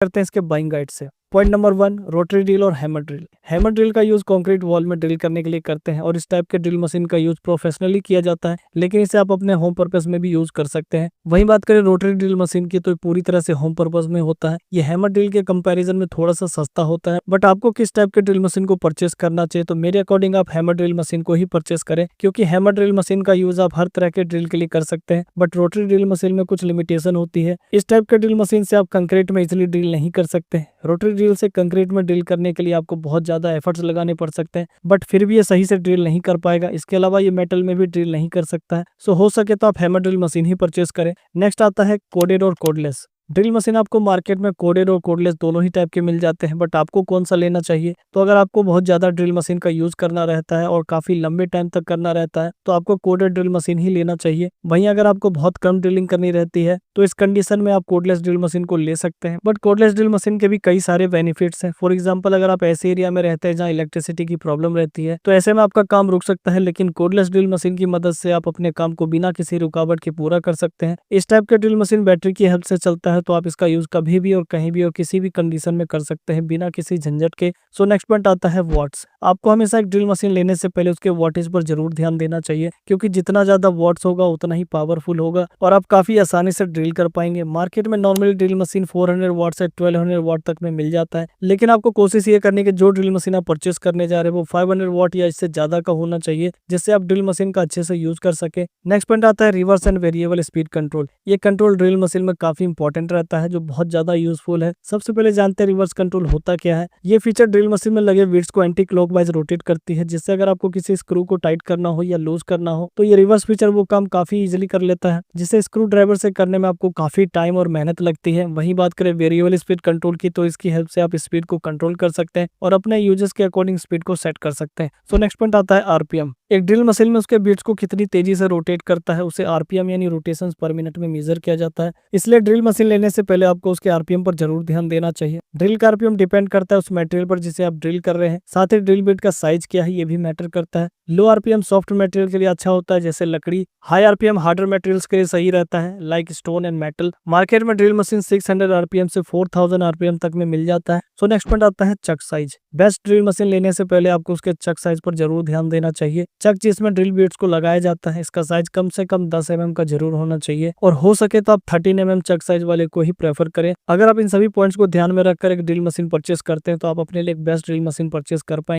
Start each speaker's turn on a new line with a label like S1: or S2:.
S1: करते हैं इसके बाइंग गाइड से। पॉइंट नंबर 1, रोटरी ड्रिल और हैमर ड्रिल। हैमर ड्रिल का यूज कंक्रीट वॉल में ड्रिल करने के लिए करते हैं और इस टाइप के ड्रिल मशीन का यूज प्रोफेशनली किया जाता है, लेकिन इसे आप अपने होम पर्पस में भी यूज कर सकते हैं। वहीं बात करें रोटरी ड्रिल मशीन की, तो पूरी तरह से होम पर्पस में होता है। ये हैमर ड्रिल के कंपैरिजन में थोड़ा सा सस्ता होता है। बट आपको किस टाइप के ड्रिल मशीन को परचेस करना चाहिए, तो मेरे अकॉर्डिंग आप हैमर ड्रिल मशीन को ही परचेस करें, क्योंकि हैमर ड्रिल मशीन का यूज आप हर तरह के ड्रिल के लिए कर सकते हैं। बट रोटरी ड्रिल मशीन में कुछ लिमिटेशन होती है। इस टाइप के ड्रिल मशीन से आप कंक्रीट में इजिली ड्रिल नहीं कर सकते। रोटरी ड्रिल से कंक्रीट में ड्रिल करने के लिए आपको बहुत ज्यादा एफर्ट्स लगाने पड़ सकते हैं, बट फिर भी ये सही से ड्रिल नहीं कर पाएगा। इसके अलावा ये मेटल में भी ड्रिल नहीं कर सकता है। सो हो सके तो आप हैमर ड्रिल मशीन ही परचेस करें। नेक्स्ट आता है कोडेड और कोडलेस ड्रिल मशीन। आपको मार्केट में कोडेड और कोडलेस दोनों ही टाइप के मिल जाते हैं, बट आपको कौन सा लेना चाहिए, तो अगर आपको बहुत ज्यादा ड्रिल मशीन का यूज करना रहता है और काफी लंबे टाइम तक करना रहता है, तो आपको कोडेड ड्रिल मशीन ही लेना चाहिए। वहीं अगर आपको बहुत कम ड्रिलिंग करनी रहती है, तो इस कंडीशन में आप कोडलेस ड्रिल मशीन को ले सकते हैं। बट कोडलेस ड्रिल मशीन के भी कई सारे बेनिफिट्स हैं। फॉर एग्जाम्पल, अगर आप ऐसे एरिया में रहते हैं जहाँ इलेक्ट्रिसिटी की प्रॉब्लम रहती है, तो ऐसे में आपका काम रुक सकता है, लेकिन कोडलेस ड्रिल मशीन की मदद से आप अपने काम को बिना किसी रुकावट के पूरा कर सकते हैं। इस टाइप के ड्रिल मशीन बैटरी की हेल्प से चलता है, तो आप इसका यूज कभी भी और कहीं भी और किसी भी कंडीशन में कर सकते हैं बिना किसी झंझट के। सो नेक्स्ट पॉइंट आता है वॉट्स। आपको हमेशा एक ड्रिल मशीन लेने से पहले उसके वॉटेज पर जरूर ध्यान देना चाहिए, क्योंकि जितना ज्यादा वॉट्स होगा उतना ही पावरफुल होगा और आप काफी आसानी से ड्रिल कर पाएंगे। मार्केट में नॉर्मली ड्रिल मशीन 400 वाट से 1200 वाट तक में मिल जाता है, लेकिन आपको कोशिश ये करनी है कि जो ड्रिल मशीन आप परचेस करने जा रहे हैं वो 500 वाट या इससे ज्यादा का होना चाहिए, जिससे आप ड्रिल मशीन का अच्छे से यूज कर सके। नेक्स्ट पॉइंट आता है reverse and variable speed control. ये कंट्रोल ड्रिल मशीन में काफी इंपॉर्टेंट रहता है, जो बहुत ज्यादा यूजफुल है। सबसे पहले जानते हैं रिवर्स कंट्रोल होता क्या है। ये फीचर ड्रिल मशीन में लगे व्हील्स को एंटी क्लॉकवाइज रोटेट करती है, जिससे अगर आपको किसी स्क्रू को टाइट करना हो या लूज करना हो, तो ये रिवर्स फीचर वो काम काफी इजीली कर लेता है, जिसे स्क्रू ड्राइवर से करने में आपको काफी टाइम और मेहनत लगती है। वहीं बात करें वेरिएबल स्पीड कंट्रोल की, तो इसकी हेल्प से आप स्पीड को कंट्रोल कर सकते हैं और अपने यूजर्स के अकॉर्डिंग स्पीड को सेट कर सकते हैं। सो नेक्स्ट पॉइंट आता है आरपीएम। एक ड्रिल मशीन में उसके बीट्स को कितनी तेजी से रोटेट करता है, उसे आरपीएम यानी रोटेशंस पर मिनट में मेजर किया जाता है। इसलिए ड्रिल मशीन लेने से पहले आपको उसके आरपीएम पर जरूर ध्यान देना चाहिए। ड्रिल का आरपीएम डिपेंड करता है उस मटेरियल पर जिसे आप ड्रिल कर रहे हैं। साथ ही ड्रिल बिट का साइज क्या है ये भी मैटर करता है। लो आरपीएम सॉफ्ट मटेरियल के लिए अच्छा होता है, जैसे लकड़ी। हाई आरपीएम हार्डर मटेरियल्स के लिए सही रहता है, like stone and metal. Market में ड्रिल मशीन 600 आरपीएम से 4000 आरपीएम तक में मिल जाता है। सो नेक्स्ट पॉइंट आता है चक साइज। बेस्ट ड्रिल मशीन लेने से पहले आपको उसके चक साइज पर जरूर ध्यान देना चाहिए। चक जिसमें ड्रिल बिट्स को लगाया जाता है, इसका साइज कम से कम 10 mm का जरूर होना चाहिए, और हो सके तो आप 13 mm चक साइज वाले को ही प्रेफर करें। अगर आप इन सभी पॉइंट्स को ध्यान में रखकर एक ड्रिल मशीन परचेस करते हैं, तो आप अपने लिए एक बेस्ट ड्रिल मशीन परचेस कर पाएंगे।